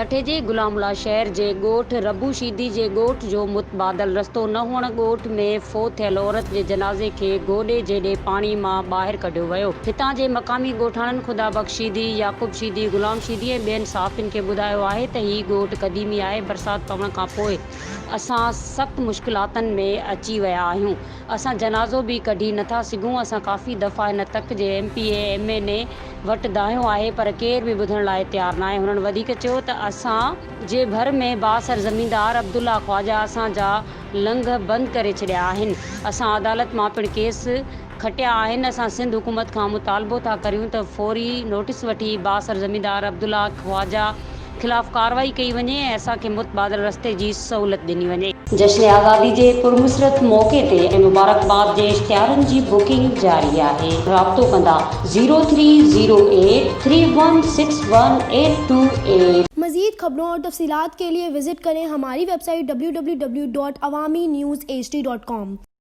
ठठे जे गुलामुल्ला शहर जे ॻोठ रबू शीदी जे ॻोठ जो मुतबादल रस्तो न हुअण ॻोठ में फोत थियल औरत जे जनाज़े खे गोॾे जेॾे पाणी मां ॿाहिरि कढियो वियो। हितां जे मक़ामी ॻोठाणनि ख़ुदा बख़्श शीदी, याक़ूब शीदी, गुलाम शीदी ऐं ॿियनि साफ़िन खे ॿुधायो आहे त हीउ ॻोठ क़दीमी आहे। बरसाति पवण खां पोइ असां सख़्त मुश्किलातनि में अची विया आहियूं। असां जनाज़ो बि कढी नथा सघूं। असां काफ़ी दफ़ा हिन तक जे MP ऐं MNA वटि दाहियो आहे पर केर बि ॿुधण लाइ तयारु न आहे। हुननि वधीक चयो त असां जे भर में बासर ज़मींदार अब्दुल्ला ख्वाजा असांजा लंघ बंदि करे छॾिया आहिनि। असां अदालत मां पिणु केस खटिया आहिनि। असां सिंध हुकूमत खां मुतालबो था करियूं त फौरी नोटिस वठी बासर ज़मींदार अब्दुल्ला ख्वाजा ख़िलाफ़ कार्रवाई कई वञे ऐं असांखे मुतबादल रस्ते जी सहूलियत ॾिनी वञे। जश्न आज़ादी जे पुरमुसरत मौक़े ते ऐं मुबारकबाद जे इश्तिहारनि जी बुकिंग जारी आहे। राब्तो कंदा 0308316188। मज़ीद खबरों और तफसीलात के लिए विजिट करें हमारी वेबसाइट www.awamiNewsHD.com।